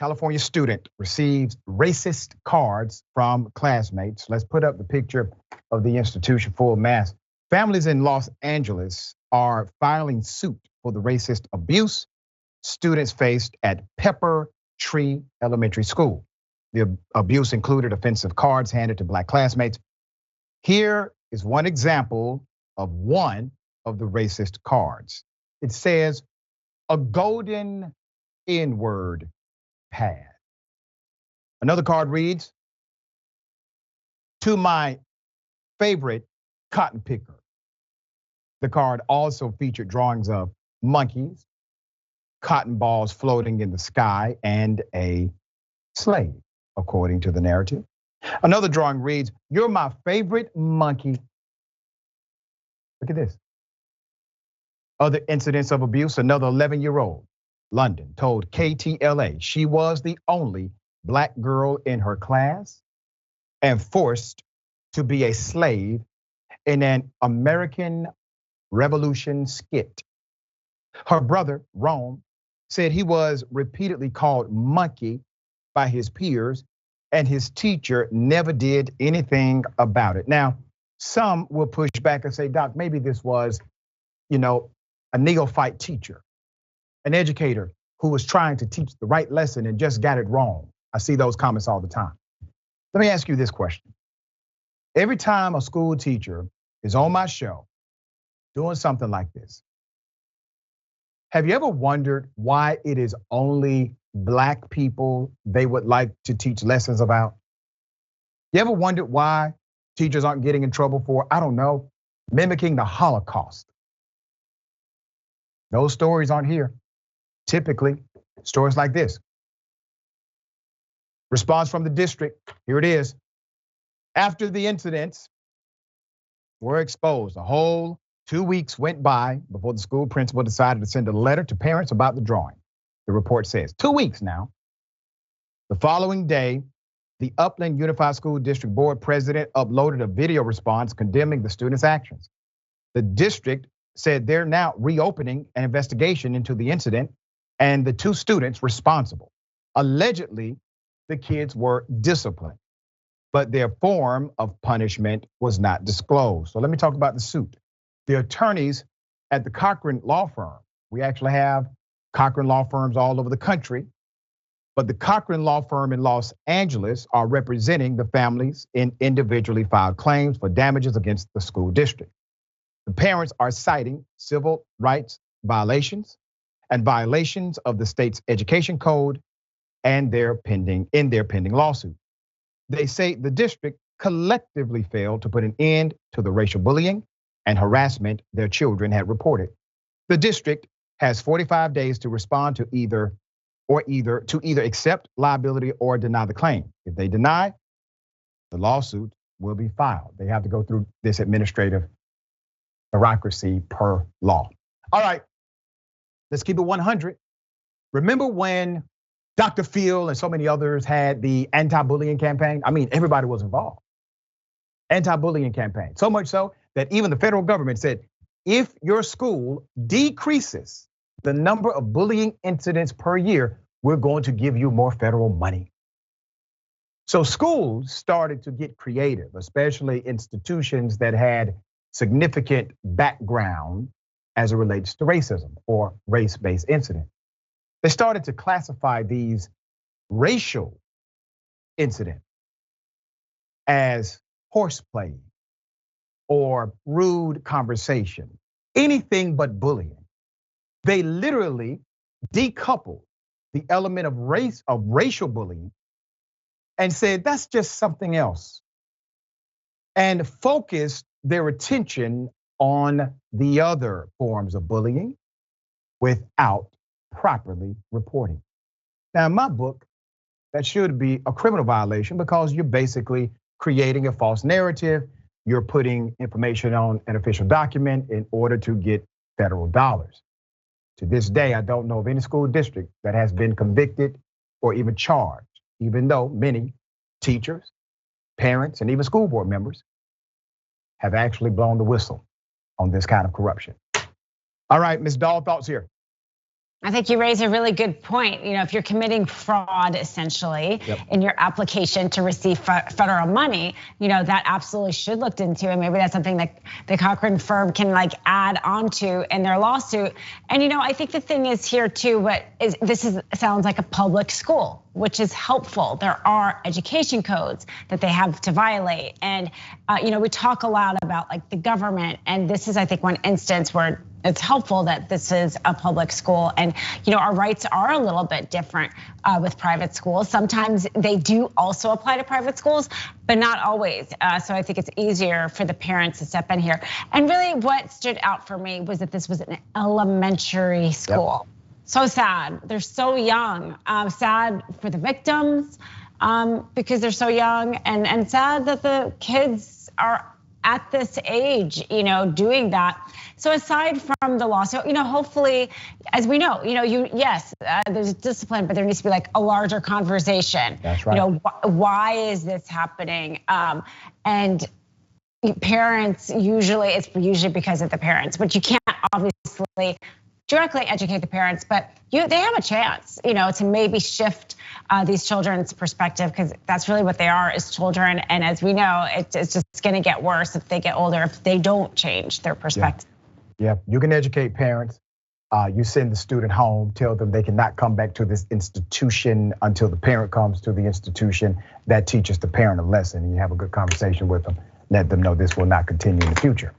California student receives racist cards from classmates. Let's put up the picture of the institution full mass. Families in Los Angeles are filing suit for the racist abuse students faced at Pepper Tree Elementary School. The abuse included offensive cards handed to Black classmates. Here is one example of one of the racist cards. It says, "A golden N-word pad." Another card reads, "To my favorite cotton picker." The card also featured drawings of monkeys, cotton balls floating in the sky, and a slave, according to the narrative. Another drawing reads, "You're my favorite monkey." Look at this. Other incidents of abuse, another 11-year-old, London, told KTLA she was the only Black girl in her class and forced to be a slave in an American Revolution skit. Her brother, Rome, said he was repeatedly called monkey by his peers and his teacher never did anything about it. Now, some will push back and say, "Doc, maybe this was, a neophyte teacher, an educator who was trying to teach the right lesson and just got it wrong." I see those comments all the time. Let me ask you this question. Every time a school teacher is on my show doing something like this, have you ever wondered why it is only Black people they would like to teach lessons about? You ever wondered why teachers aren't getting in trouble for, I don't know, mimicking the Holocaust? Those stories aren't here. Typically, stories like this. Response from the district, here it is. After the incidents were exposed, a whole 2 weeks went by before the school principal decided to send a letter to parents about the drawing. The report says 2 weeks now. The following day, the Upland Unified School District Board president uploaded a video response condemning the students' actions. The district said they're now reopening an investigation into the incident and the 2 students responsible. Allegedly, the kids were disciplined, but their form of punishment was not disclosed. So let me talk about the suit. The attorneys at the Cochran Law Firm, we actually have Cochran Law Firms all over the country, but the Cochran Law Firm in Los Angeles are representing the families in individually filed claims for damages against the school district. The parents are citing civil rights violations and violations of the state's education code and their pending lawsuit. They say the district collectively failed to put an end to the racial bullying and harassment their children had reported. The district has 45 days to respond to either accept liability or deny the claim. If they deny, the lawsuit will be filed. They have to go through this administrative bureaucracy per law. All right, let's keep it 100. Remember when Dr. Phil and so many others had the anti-bullying campaign? I mean, everybody was involved. Anti-bullying campaign, so much so that even the federal government said, if your school decreases the number of bullying incidents per year, we're going to give you more federal money. So schools started to get creative, especially institutions that had significant background as it relates to racism or race-based incident. They started to classify these racial incidents as horseplay or rude conversation, anything but bullying. They literally decoupled the element of racial bullying and said that's just something else, and focused their attention on the other forms of bullying without properly reporting. Now, in my book, that should be a criminal violation because you're basically creating a false narrative. You're putting information on an official document in order to get federal dollars. To this day, I don't know of any school district that has been convicted or even charged, even though many teachers, parents, and even school board members have actually blown the whistle on this kind of corruption. All right, Ms. Dahl, thoughts here? I think you raise a really good point. If you're committing fraud essentially in your application to receive federal money, that absolutely should looked into, and maybe that's something that the Cochran firm can add onto in their lawsuit. And I think the thing is here too, sounds like a public school, which is helpful. There are education codes that they have to violate, and we talk a lot about the government, and this is, I think, one instance where it's helpful that this is a public school, and our rights are a little bit different with private schools. Sometimes they do also apply to private schools, but not always. So I think it's easier for the parents to step in here. And really, what stood out for me was that this was an elementary school. So sad. They're so young. Sad for the victims because they're so young, and sad that the kids are at this age, doing that. So aside from the lawsuit, hopefully, as we know, yes, there's discipline, but there needs to be a larger conversation. That's right. Why is this happening? And parents it's usually because of the parents, but you can't obviously directly educate the parents, but they have a chance, to maybe shift these children's perspective, because that's really what they are, is children. And as we know, it's just gonna get worse if they get older, if they don't change their perspective. Yeah, you can educate parents. You send the student home, tell them they cannot come back to this institution until the parent comes to the institution. That teaches the parent a lesson, and you have a good conversation with them. Let them know this will not continue in the future.